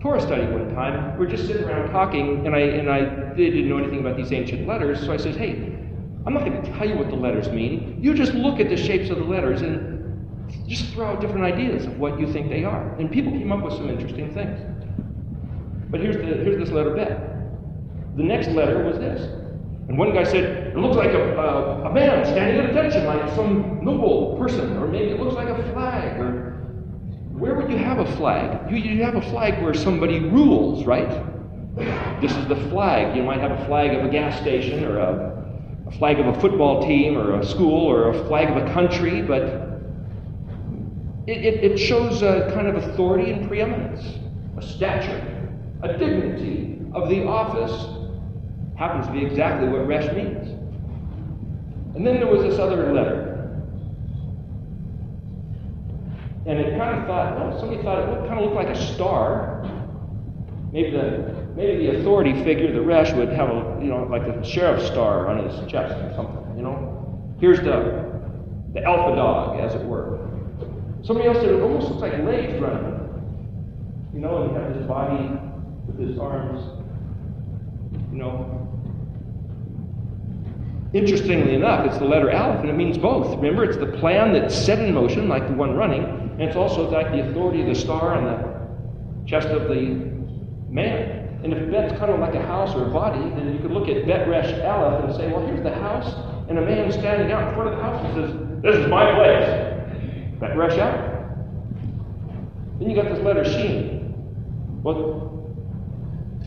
Torah study one time. We were just sitting around talking, and I didn't know anything about these ancient letters, so I said, hey, I'm not going to tell you what the letters mean. You just look at the shapes of the letters and just throw out different ideas of what you think they are. And people came up with some interesting things. But here's this letter Bet. The next letter was this. And one guy said, it looks like a man standing at attention, like some noble person, or maybe it looks like a flag, or where would you have a flag? You have a flag where somebody rules, right? This is the flag. You might have a flag of a gas station, or a flag of a football team, or a school, or a flag of a country, but it shows a kind of authority and preeminence, a stature, a dignity of the office. Happens to be exactly what Resh means. And then there was this other letter. And it kind of thought, well, somebody thought it kind of looked like a star. Maybe the authority figure, the Resh, would have like a sheriff's star on his chest or something, Here's the alpha dog, as it were. Somebody else said it almost looks like legs running. And you have his body with his arms, Interestingly enough, it's the letter Aleph, and it means both. Remember, it's the plan that's set in motion, like the one running, and it's also like the authority of the star on the chest of the man. And if Bet's kind of like a house or a body, then you could look at Bet Resh Aleph and say, well, here's the house, and a man standing out in front of the house and says, this is my place. Bet Resh Aleph. Then you got this letter Shin. Well,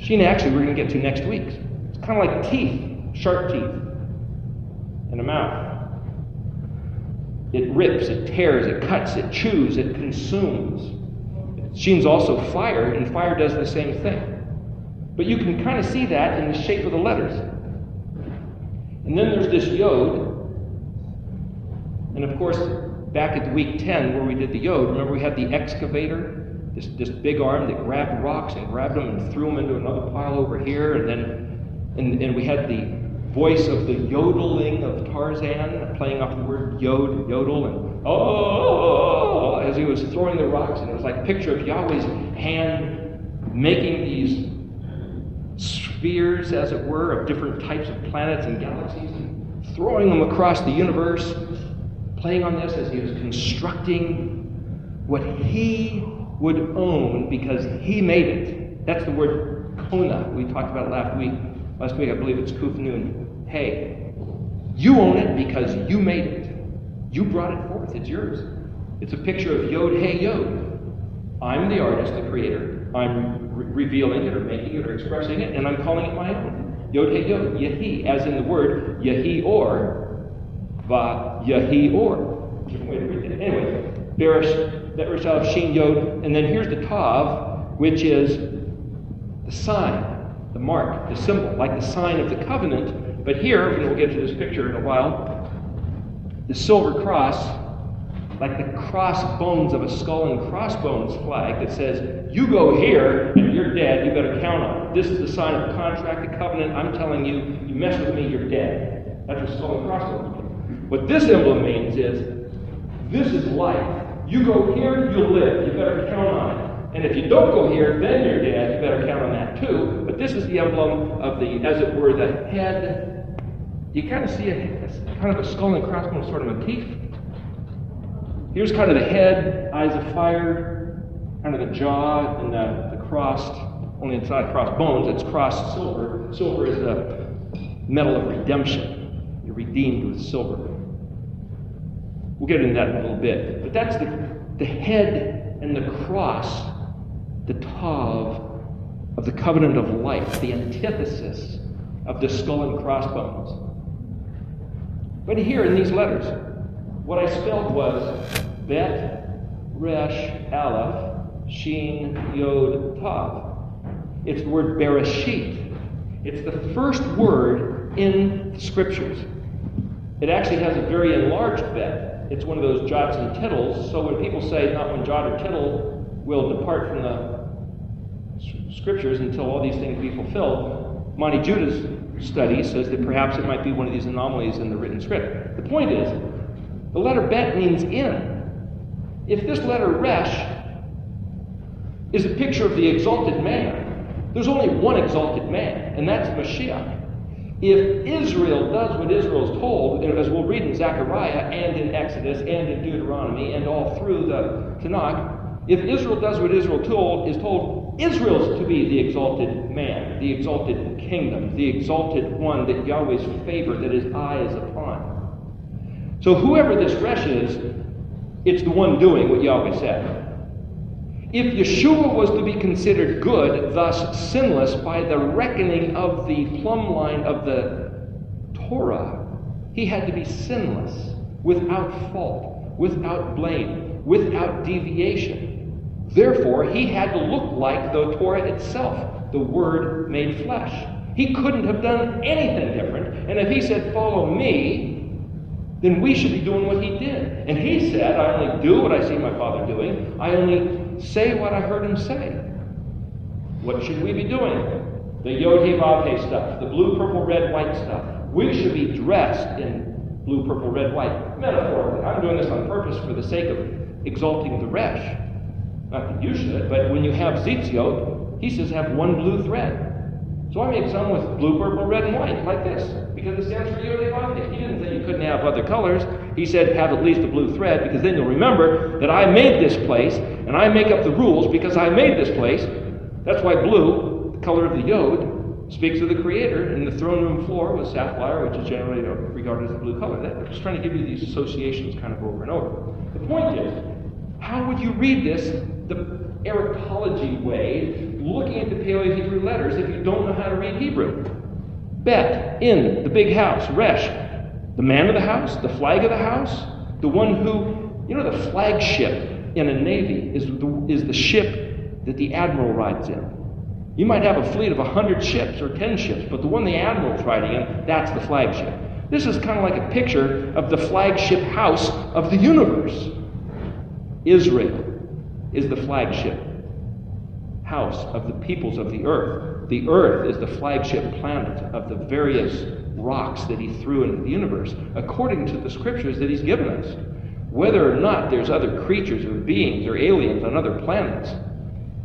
Shin actually we're going to get to next week. It's kind of like teeth, sharp teeth. And a mouth. It rips, it tears, it cuts, it chews, it consumes. Shin's also fire, and fire does the same thing. But you can kind of see that in the shape of the letters. And then there's this yod. And of course, back at week 10 where we did the yod, remember we had the excavator, this big arm that grabbed rocks and grabbed them and threw them into another pile over here, and then we had the voice of the yodeling of Tarzan, playing off the word yodel, and oh, as he was throwing the rocks, and it was like a picture of Yahweh's hand making these spheres, as it were, of different types of planets and galaxies, and throwing them across the universe, playing on this as he was constructing what he would own because he made it. That's the word kona we talked about last week. I believe it's kuf nun. Hey, you own it because you made it. You brought it forth. It's yours. It's a picture of yod, hey, yod. I'm the artist, the creator. I'm revealing it or making it or expressing it, and I'm calling it my own. Yod, hey, yod. Yehi, as in the word yehi or, va yehi or. Different way to read it. Anyway, Berish, that Resh Aleph Shin Yod, and then here's the Tav, which is the sign, the mark, the symbol, like the sign of the covenant. But here, and we'll get to this picture in a while, the silver cross, like the crossbones of a skull and crossbones flag that says, you go here and you're dead, you better count on it. This is the sign of the contract, the covenant. I'm telling you, you mess with me, you're dead. That's what skull and crossbones mean. What this emblem means is, this is life. You go here, you'll live. You better count on it. And if you don't go here, then you're dead. You better count on that too. But this is the emblem of the, as it were, the head. You kind of see a kind of a skull and crossbones sort of motif. Here's kind of the head, eyes of fire, kind of the jaw, and the crossed, only it's not crossbones, it's crossed silver. Silver is the metal of redemption. You're redeemed with silver. We'll get into that in a little bit. But that's the head and the cross, the tav of the covenant of life, the antithesis of the skull and crossbones. But here in these letters, what I spelled was Bet, Resh, Aleph, Shin, Yod, Tav. It's the word Bereshit. It's the first word in the scriptures. It actually has a very enlarged bet. It's one of those jots and tittles. So when people say not one jot or tittle will depart from the scriptures until all these things be fulfilled, Monty Judah's study says that perhaps it might be one of these anomalies in the written script. The point is, the letter bet means in. If this letter resh is a picture of the exalted man, there's only one exalted man, and that's Mashiach. If Israel does what Israel is told, and as we'll read in Zechariah and in Exodus and in Deuteronomy and all through the Tanakh, if Israel does what Israel is told, Israel's to be the exalted man, the exalted kingdom, the exalted one that Yahweh's favor, that his eye is upon. So whoever this Resh is, it's the one doing what Yahweh said. If Yeshua was to be considered good, thus sinless, by the reckoning of the plumb line of the Torah, he had to be sinless, without fault, without blame, without deviation. Therefore, he had to look like the Torah itself, the Word made flesh. He couldn't have done anything different, and if he said, follow me, then we should be doing what he did. And he said, I only do what I see my Father doing. I only say what I heard him say. What should we be doing? The Yod He Vav He stuff, the blue, purple, red, white stuff. We should be dressed in blue, purple, red, white. Metaphorically, I'm doing this on purpose for the sake of exalting the Resh. Not that you should, but when you have Zitziot, he says have one blue thread. So I made some with blue, purple, red, and white, like this, because it stands for Yod He Vav He. He didn't say you couldn't have other colors. He said have at least a blue thread, because then you'll remember that I made this place, and I make up the rules because I made this place. That's why blue, the color of the Yod, speaks of the Creator, and the throne room floor was sapphire, which is generally regarded as the blue color. I'm just trying to give you these associations kind of over and over. The point is, how would you read this the Eriktology way, looking at the Paleo-Hebrew letters, if you don't know how to read Hebrew? Bet, in, the big house, Resh, the man of the house, the flag of the house, The one who, the flagship in a navy is the ship that the admiral rides in. You might have a fleet of 100 ships or 10 ships, but the one the admiral's riding in, that's the flagship. This is kind of like a picture of the flagship house of the universe. Israel is the flagship house of the peoples of the earth. The earth is the flagship planet of the various rocks that he threw into the universe, according to the scriptures that he's given us. Whether or not there's other creatures or beings or aliens on other planets,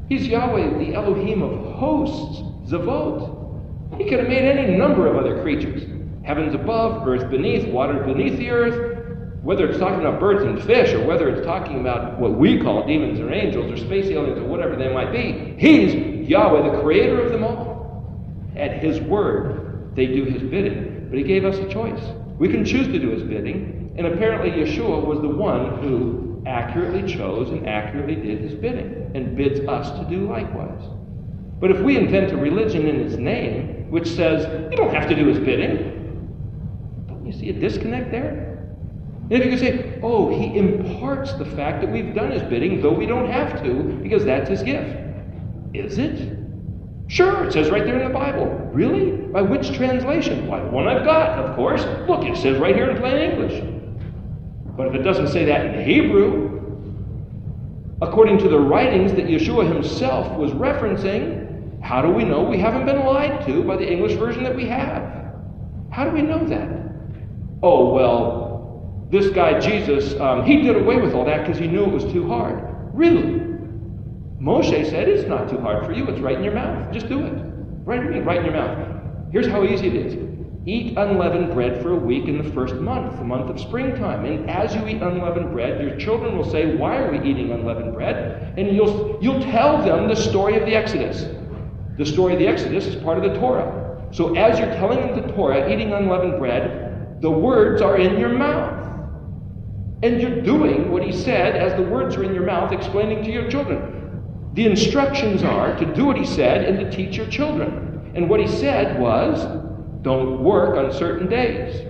he's Yahweh, the Elohim of hosts, Zavot. He could have made any number of other creatures. Heavens above, earth beneath, water beneath the earth. Whether it's talking about birds and fish, or whether it's talking about what we call demons or angels or space aliens or whatever they might be, he's Yahweh, the creator of them all. At his word, they do his bidding. But he gave us a choice. We can choose to do his bidding, and apparently Yeshua was the one who accurately chose and accurately did his bidding, and bids us to do likewise. But if we invent a religion in his name, which says, you don't have to do his bidding, don't you see a disconnect there? And if you can say, oh, he imparts the fact that we've done his bidding, though we don't have to, because that's his gift. Is it? Sure, it says right there in the Bible. Really? By which translation? Why, the one I've got, of course. Look, it says right here in plain English. But if it doesn't say that in Hebrew, according to the writings that Yeshua himself was referencing, how do we know we haven't been lied to by the English version that we have? How do we know that? Oh, well, this guy Jesus, he did away with all that because he knew it was too hard. Really? Moshe said, it's not too hard for you. It's right in your mouth. Just do it. Right in your mouth. Here's how easy it is. Eat unleavened bread for a week in the first month, the month of springtime. And as you eat unleavened bread, your children will say, why are we eating unleavened bread? And you'll tell them the story of the Exodus. The story of the Exodus is part of the Torah. So as you're telling them the Torah, eating unleavened bread, the words are in your mouth. And you're doing what he said as the words are in your mouth, explaining to your children. The instructions are to do what he said and to teach your children. And what he said was, don't work on certain days.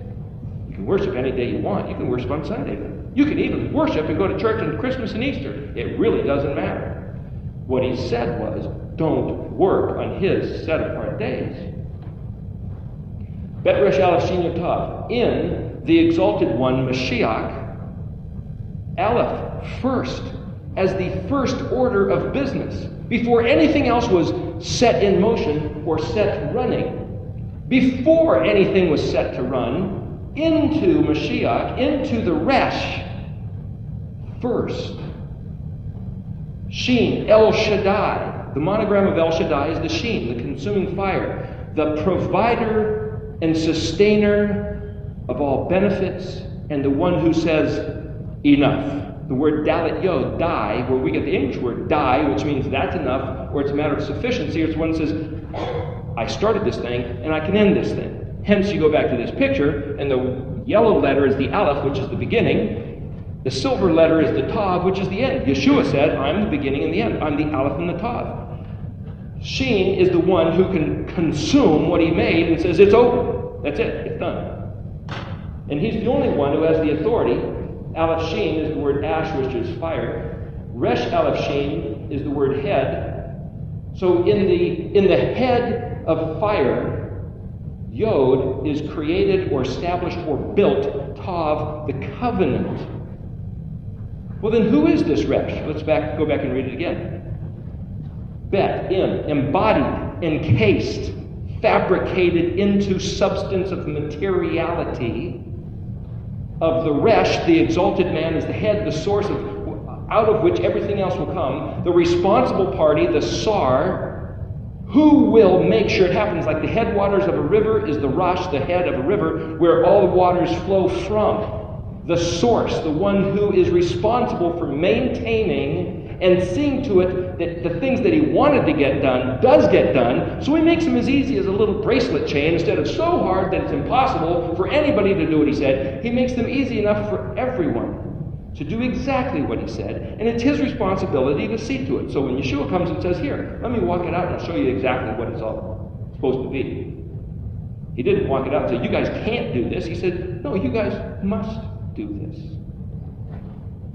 You can worship any day you want. You can worship on Sunday. You can even worship and go to church on Christmas and Easter. It really doesn't matter. What he said was, don't work on his set-apart days. Bet Resh Aleph Shin Yod Tav. In the Exalted One, Mashiach, Aleph, first, as the first order of business, before anything else was set in motion or set running. Before anything was set to run, into Mashiach, into the Resh, first. Shin, El Shaddai. The monogram of El Shaddai is the Shin, the consuming fire, the provider and sustainer of all benefits, and the one who says, enough. The word dalet yod, die, where we get the English word die, which means that's enough, or it's a matter of sufficiency, or it's one that says, I started this thing, and I can end this thing. Hence, you go back to this picture, and the yellow letter is the Aleph, which is the beginning. The silver letter is the Tav, which is the end. Yeshua said, I'm the beginning and the end. I'm the Aleph and the Tav. Shin is the one who can consume what he made and says, it's over. That's it. It's done. And he's the only one who has the authority. Aleph Shin is the word ash, which is fire. Resh Aleph Shin is the word head. So in the head of fire, Yod is created or established or built, Tav, the covenant. Well, then who is this Resh? Let's go back and read it again. Bet, embodied, encased, fabricated into substance of materiality of the Resh, the exalted man, is the head, the source out of which everything else will come. The responsible party, the Sar, who will make sure it happens. Like the headwaters of a river is the Rosh, the head of a river, where all the waters flow from. The source, the one who is responsible for maintaining and seeing to it that the things that he wanted to get done does get done. So he makes them as easy as a little bracelet chain. Instead of so hard that it's impossible for anybody to do what he said, he makes them easy enough for everyone to do exactly what he said. And it's his responsibility to see to it. So when Yeshua comes and says, here, let me walk it out and I'll show you exactly what it's all supposed to be. He didn't walk it out and say, you guys can't do this. He said, no, you guys must do this.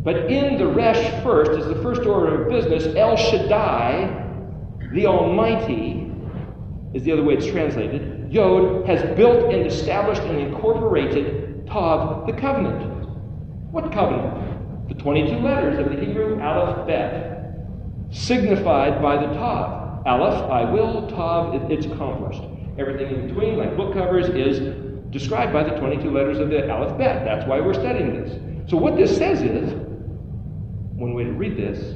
But in the Resh first, as the first order of business, El Shaddai, the Almighty, is the other way it's translated. Yod has built and established and incorporated Tav, the covenant. What covenant? The 22 letters of the Hebrew Aleph Bet, signified by the Tav. Aleph, I will, Tav, it's accomplished. Everything in between, like book covers, is described by the 22 letters of the Aleph Bet. That's why we're studying this. So what this says is, one way to read this,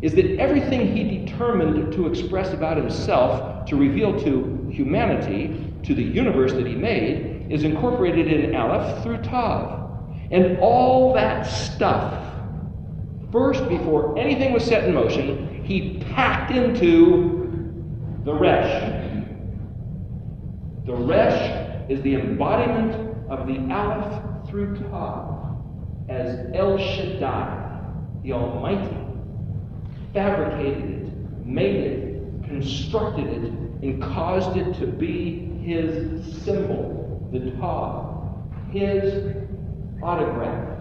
is that everything he determined to express about himself, to reveal to humanity, to the universe that he made, is incorporated in Aleph through Tav. And all that stuff, first, before anything was set in motion, he packed into the Resh. The Resh is the embodiment of the Aleph through Tav, as El Shaddai, the Almighty, fabricated it, made it, constructed it, and caused it to be his symbol, the Tav, his autograph,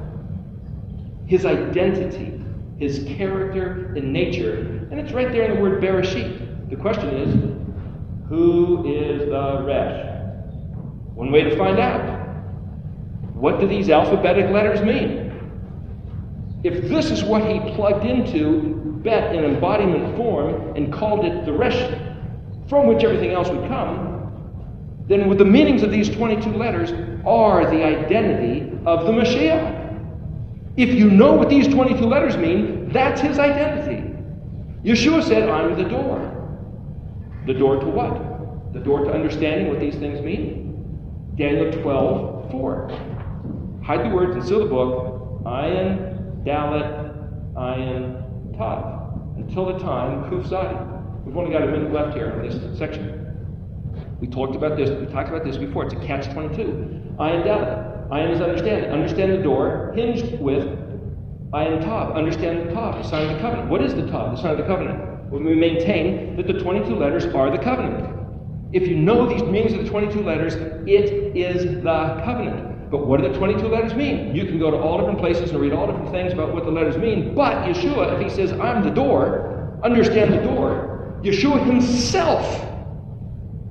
his identity, his character and nature. And it's right there in the word Bereshit. The question is, who is the Resh? One way to find out. What do these alphabetic letters mean? If this is what he plugged into, Bet in embodiment form, and called it the Resh, from which everything else would come, then with the meanings of these 22 letters are the identity of the Mashiach. If you know what these 22 letters mean, that's his identity. Yeshua said, I'm the door. The door to what? The door to understanding what these things mean? Daniel 12:4. Hide the words and seal the book. Ayin, Dalet, Ayin, Tav. Until the time, Kuf Zadi. We've only got a minute left here in this section. We talked about this before. It's a catch-22. Ayin Dalet. Ayin is understanding. Understand the door, hinged with Ayin Tav. Understand the Tav, the sign of the covenant. What is the Tav, the sign of the covenant? Well, we maintain that the 22 letters are the covenant. If you know these meanings of the 22 letters, it is the covenant. But what do the 22 letters mean? You can go to all different places and read all different things about what the letters mean. But Yeshua, if he says, I'm the door, understand the door, Yeshua himself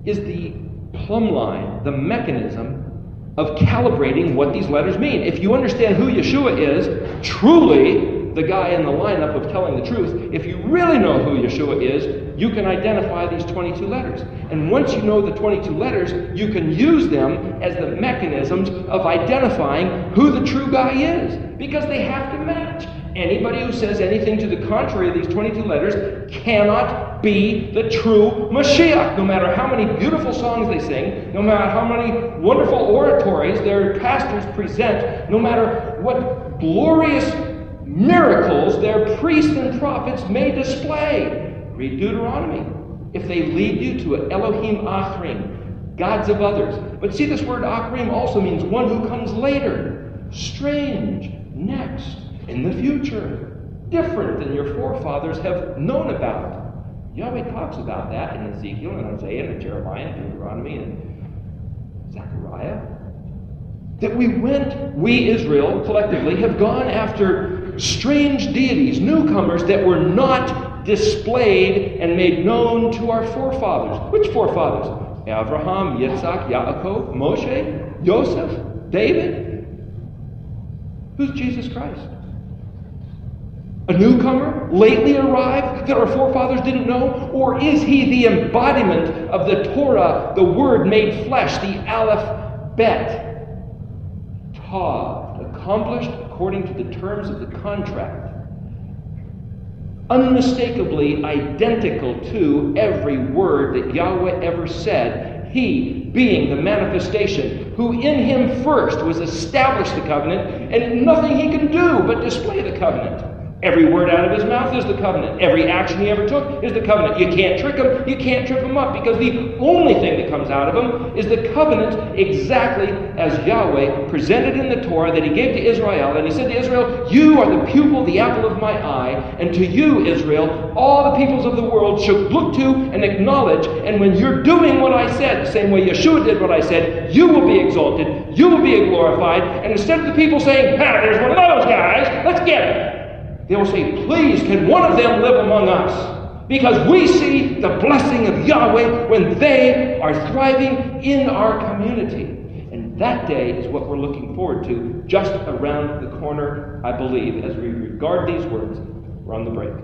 is the plumb line, the mechanism of calibrating what these letters mean. If you understand who Yeshua is, truly the guy in the lineup of telling the truth, if you really know who Yeshua is, you can identify these 22 letters. And once you know the 22 letters, you can use them as the mechanisms of identifying who the true guy is, because they have to match. Anybody who says anything to the contrary of these 22 letters cannot be the true Mashiach, no matter how many beautiful songs they sing, no matter how many wonderful oratories their pastors present, no matter what glorious miracles their priests and prophets may display. Read Deuteronomy. If they lead you to Elohim Achrim, gods of others. But see, this word Achrim also means one who comes later, strange, next, in the future, different than your forefathers have known about. Yahweh talks about that in Ezekiel and Isaiah and Jeremiah and Deuteronomy and Zechariah. That we Israel, collectively, have gone after strange deities, newcomers that were not displayed and made known to our forefathers. Which forefathers? Abraham, Yitzhak, Yaakov, Moshe, Joseph, David. Who's Jesus Christ? A newcomer, lately arrived, that our forefathers didn't know? Or is he the embodiment of the Torah, the Word made flesh, the Aleph Bet? Tav, accomplished according to the terms of the contract. Unmistakably identical to every word that Yahweh ever said, he being the manifestation, who in him first was established the covenant, and nothing he can do but display the covenant. Every word out of his mouth is the covenant. Every action he ever took is the covenant. You can't trick him. You can't trip him up, because the only thing that comes out of him is the covenant, exactly as Yahweh presented in the Torah that he gave to Israel. And he said to Israel, you are the pupil, the apple of my eye. And to you, Israel, all the peoples of the world should look to and acknowledge. And when you're doing what I said, the same way Yeshua did what I said, you will be exalted. You will be glorified. And instead of the people saying, there's one of those guys, let's get him, they will say, please, can one of them live among us? Because we see the blessing of Yahweh when they are thriving in our community. And that day is what we're looking forward to, just around the corner, I believe, as we regard these words. We're on the break.